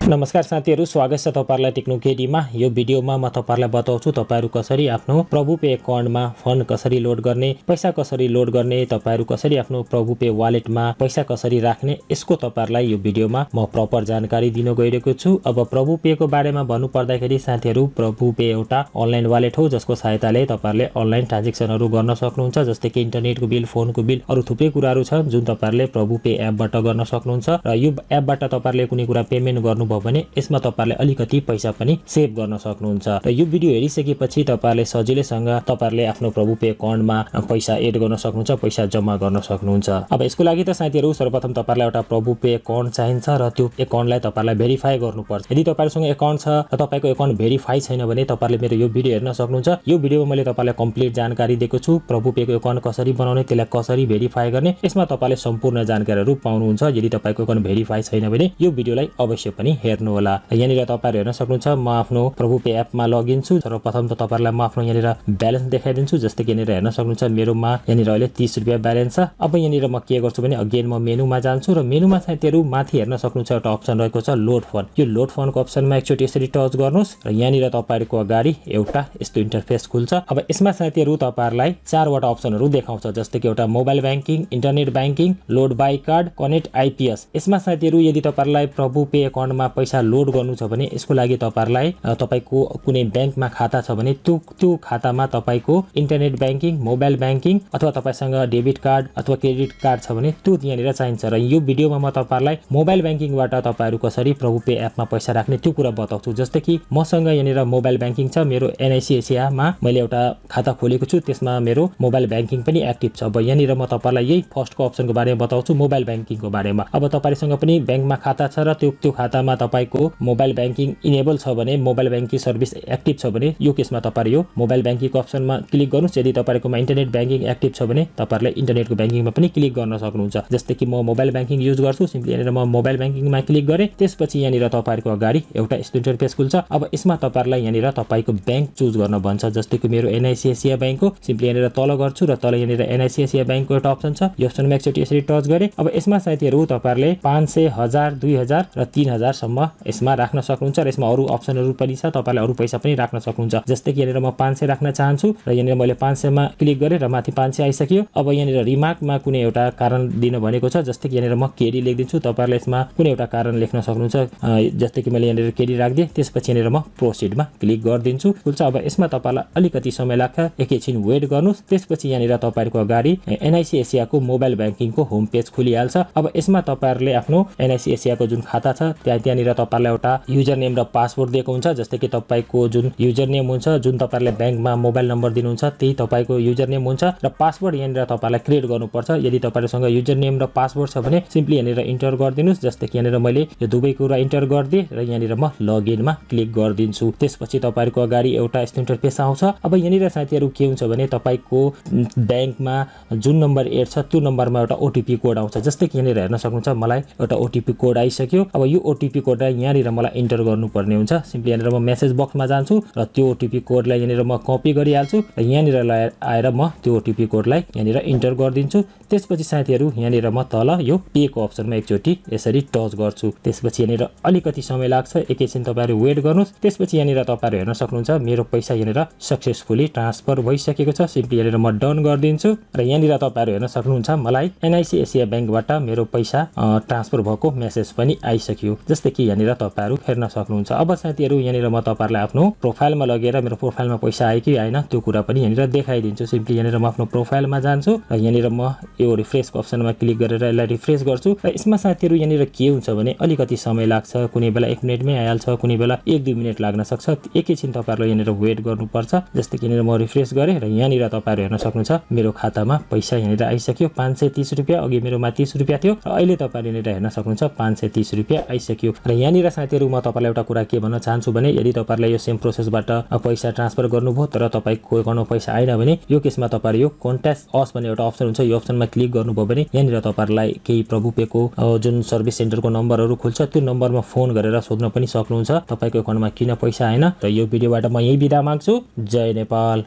नमस्कार साथीहरु, स्वागत छ तपाईहरुलाई टेक्नो केडीमा। यो भिडियोमा म तपाईहरुलाई बताउँछु तपाईहरु कसरी आफ्नो प्रभु पे अकाउन्टमा फन्ड कसरी लोड गर्ने, पैसा कसरी लोड गर्ने, तपाईहरु कसरी आफ्नो प्रभु पे वालेटमा पैसा कसरी राख्ने, यसको तपाईहरुलाई यो भिडियोमा म प्रपर जानकारी दिन गइरहेको छु। अब प्रभु पे को बारेमा भन्नु पर्दाखेरि साथीहरु, प्रभु पे एउटा अनलाइन वालेट हो जसको सहायताले तपाईहरुले अनलाइन ट्रान्ज्याक्सनहरु गर्न सक्नुहुन्छ, जस्तै कि इन्टरनेटको बिल, फोनको बिल, अरु थुप्रै कुराहरु छन् जुन तपाईहरुले प्रभु पे एपबाट गर्न सक्नुहुन्छ। र यो एपबाट तपाईहरुले कुनै कुरा पेमेन्ट गर्नु भने यसमा तपाईहरुले अलिकति पैसा पनि सेभ गर्न सक्नुहुन्छ। र यो भिडियो हेरिसकेपछि तपाईहरुले सजिलैसँग तपाईहरुले आफ्नो प्रभु पे अकाउन्टमा पैसा एड गर्न सक्नुहुन्छ, पैसा जम्मा गर्न सक्नुहुन्छ। अब यसको लागि त साथीहरु सर्वप्रथम तपाईहरुलाई एउटा प्रभु पे अकाउन्ट चाहिन्छ र त्यो अकाउन्टलाई तपाईहरुलाई भेरिफाई गर्नुपर्छ। यदि तपाईहरुसँग अकाउन्ट छ र तपाईको अकाउन्ट भेरिफाई छैन भने तपाईहरुले मेरो यो भिडियो हेर्न सक्नुहुन्छ। यो भिडियोमा मैले तपाईहरुलाई कम्प्लिट जानकारी दिएको छु, प्रभु पे को अकाउन्ट कसरी बनाउने, त्यसलाई कसरी भेरिफाई गर्ने, यसमा तपाईहरुले सम्पूर्ण जानकारीहरु पाउनुहुन्छ। यदि तपाईको अकाउन्ट भेरिफाई छैन भने यो भिडियोलाई अवश्य पनि हेर्नु होला। यहाँनिर तपाईहरु हेर्न सक्नुहुन्छ, म आफ्नो प्रभु पे एपमा लगइन छु। सर्वप्रथम त तपाईहरुलाई म आफ्नो यहाँनिर ब्यालेन्स देखाइदिन्छु। जस्तै कि यहाँनिर हेर्न सक्नुहुन्छ, मेरोमा यहाँनिर अहिले 30 रुपैयाँ ब्यालेन्स छ। अब यहाँनिर म के गर्छु भने अगेन म मेनुमा जान्छु र मेनुमा साथीहरु माथि हेर्न सक्नुहुन्छ एउटा अप्सन रहेको छ लोड फन्ड। यो लोड फन्डको अप्सनमा एकचोटी यसरी टच गर्नुस् र यहाँनिर तपाईहरुको अगाडि एउटा यस्तो इन्टरफेस खुल्छ। अब यसमा साथीहरु तपाईहरुलाई चारवटा अप्सनहरु देखाउँछ, जस्तै कि एउटा mobile banking, internet banking, load by card, connect IPS. यसमा साथीहरु यदि तपाईहरुलाई प्रभु पे अकाउन्टमा पैसा लोड गर्नु छ भने यसको लागि तपाईहरुलाई तपाईको कुनै बैंकमा खाता छ भने त्यो खातामा तपाईको इन्टरनेट बैंकिङ, मोबाइल बैंकिङ अथवा तपाईसँग डेबिट कार्ड अथवा क्रेडिट कार्ड छ भने त्यो यहाँनिर चाहिन्छ। र यो भिडियोमा म तपाईहरुलाई मोबाइल बैंकिङबाट तपाईहरु कसरी प्रभु पे एपमा पैसा राख्ने त्यो कुरा बताउँछु। जस्तै कि मसँग यहाँनिर मोबाइल बैंकिङ छ, मेरो एनआईसीएसीमा मैले एउटा खाता खोलेको छु, त्यसमा मेरो मोबाइल बैंकिङ पनि एक्टिभ छ। अब यहाँनिर म तपाईहरुलाई यही फर्स्टको अप्सनको बारेमा बताउँछु, मोबाइल बैंकिङको बारेमा। अब तपाईहरुसँग पनि बैंकमा खाता छ र त्यो खातामा तपाईको मोबाइल बैंकिङ इनेबल छ भने, मोबाइल बैंकिङ सर्भिस एक्टिभ छ भने यो केसमा तपाईहरु यो मोबाइल बैंकिङको अप्सनमा क्लिक गर्नुस्। यदि तपाईहरुकोमा इन्टरनेट बैंकिङ एक्टिभ छ भने तपाईहरुले इन्टरनेटको बैंकिङमा पनि क्लिक गर्न सक्नुहुन्छ। जस्तै कि म मोबाइल बैंकिङ युज गर्छु, सिम्पली यहाँनिर म मोबाइल बैंकिङमा क्लिक गरे, त्यसपछि यहाँनिर तपाईहरुको अगाडि एउटा यस्तो इन्टरफेस खुल्छ। अब यसमा तपाईहरुलाई यहाँनिर तपाईको बैंक चुज गर्न भन्छ। जस्तै कि मेरो एनआईसीएसी बैंक हो, सिम्पली यहाँनिर तल गर्छु र तल यहाँनिर एनआईसीएसी बैंकको एउटा अप्सन छ। यो अप्सनमा एकचोटी यसरी टच गरे, अब यसमा साथीहरु तपाईहरुले 500, 1000, 2000 र 3000 सम्म यसमा राख्न सक्नुहुन्छ र यसमा अरु अप्सनहरु पनि छ, तपाईहरुले अरु पैसा पनि राख्न सक्नुहुन्छ। जस्तै कि यहाँनिर म 500 राख्न चाहन्छु र यहाँनिर मैले 500 मा क्लिक गरे र माथि 500 आइसक्यो। अब यहाँनिर रिमार्कमा कुनै एउटा कारण दिन भनेको छ, जस्तै कि यहाँनिर म केडी लेख्दिन्छु, तपाईहरुले यसमा कुनै एउटा कारण लेख्न सक्नुहुन्छ। जस्तै कि मैले यहाँनिर केडी राख्दिए, त्यसपछि यहाँनिर म प्रोसिडमा क्लिक गर्दिन्छु। खुल्छ। अब यसमा तपाईहरुलाई अलिकति समय लाग्छ, एकैछिन वेट गर्नुस्। त्यसपछि यहाँनिर तपाईहरुको अगाडि एनआईसी एसियाको मोबाइल बैंकिङको होम पेज खुलिहाल्छ। अब यसमा तपाईहरुले आफ्नो एनआईसी एसियाको जुन खाता छ त्यहाँनिर तपाईहरुलाई एउटा युजर नेम र पासवर्ड दिएको हुन्छ। जस्तै कि तपाईको जुन युजर नेम हुन्छ, जुन तपाईहरुले बैंकमा मोबाइल नम्बर दिनुहुन्छ त्यही तपाईको युजर नेम हुन्छ र पासवर्ड यहाँनिर तपाईहरुलाई क्रिएट गर्नुपर्छ। यदि तपाईहरुसँग युजर नेम र पासवर्ड छ भने सिम्पली यहाँनिर इन्टर गरिदिनुस्। जस्तै कि यहाँनिर मैले यो दुवै कुरा इन्टर गरिदिए र यहाँनिर म लगइनमा क्लिक गरिदिन्छु। त्यसपछि तपाईहरुको अगाडि एउटा यस्तो इन्टरफेस आउँछ। अब यहाँनिर साथीहरु के हुन्छ भने तपाईको बैंकमा जुन नम्बर एड छ त्यो नम्बरमा एउटा ओटीपी कोड आउँछ। जस्तै कि यहाँनिर हेर्न सक्नुहुन्छ, मलाई एउटा ओटीपी कोड आइसक्यो। अब यो ओटीपी कोडलाई यहाँनिर मलाई इन्टर गर्नुपर्ने हुन्छ। सिम्पली यहाँनिर म मेसेज बक्समा जान्छु र त्यो ओटीपी कोडलाई यहाँनिर म कपी गरिहाल्छु र यहाँनिर आएर म त्यो ओटीपी कोडलाई यहाँनिर इन्टर गरिदिन्छु। त्यसपछि साथीहरु यहाँनिर म तल यो पे को अप्सनमा एकचोटी यसरी टच गर्छु। त्यसपछि यहाँनिर अलिकति समय लाग्छ, एकैछिन तपाईहरु वेट गर्नुस्। त्यसपछि यहाँनिर तपाईहरु हेर्न सक्नुहुन्छ, मेरो पैसा यहाँनिर सक्सेसफुली ट्रान्सफर भइसकेको छ। सिम्पली यहाँनिर म डन गरिदिन्छु र यहाँनिर तपाईहरु हेर्न सक्नुहुन्छ, मलाई एनआईसी एसिया बैंकबाट मेरो पैसा ट्रान्सफर भएको मेसेज पनि आइसक्यो। जस्तै कि यहाँनिर तपाईहरु हेर्न सक्नुहुन्छ। अब साथीहरु यहाँनिर म तपाईहरुलाई आफ्नो प्रोफाइलमा लगेर मेरो प्रोफाइलमा पैसा आयो कि आएन त्यो कुरा पनि यहाँनिर देखाइदिन्छु। सिम्पली यहाँनिर म आफ्नो प्रोफाइलमा जान्छु र यहाँनिर म यो रिफ्रेशको अप्सनमा क्लिक गरेर यसलाई रिफ्रेश गर्छु। र यसमा साथीहरु यहाँनिर के हुन्छ भने अलिकति समय लाग्छ, कुनै बेला 1 मिनेटमै आइहाल्छ, कुनै बेला 1-2 मिनेट लाग्न सक्छ। एकैछिन तपाईहरुले यहाँनिर वेट गर्नुपर्छ। जस्तै कि यहाँनिर म रिफ्रेश गरे र यहाँनिर तपाईहरु हेर्न सक्नुहुन्छ, मेरो खातामा पैसा यहाँनिर आइसक्यो 530 रुपैयाँ। अघि मेरोमा 30 रुपैयाँ थियो र अहिले तपाईहरु यहाँनिर हेर्न सक्नुहुन्छ 530 रुपैयाँ आइसक्यो। र यहाँनिर साथीहरु म तपाईलाई एउटा कुरा के भन्न चाहन्छु भने यदि तपाईहरुले यो सेम प्रोसेसबाट पैसा ट्रान्सफर गर्नुभयो तर तपाईको अकाउन्टमा पैसा आएन भने यो केसमा तपाईहरु यो कन्ट्याक्ट अस भन्ने एउटा अप्सन हुन्छ, यो अप्सनमा क्लिक गर्नुभयो भने यहाँनिर तपाईहरुलाई केही प्रभु पे को जुन सर्भिस सेन्टरको नम्बरहरु खुल्छ, त्यो नम्बरमा फोन गरेर सोध्न पनि सक्नुहुन्छ तपाईको अकाउन्टमा किन पैसा आएन। र यो भिडियोबाट म यही बिदा माग्छु। जय नेपाल।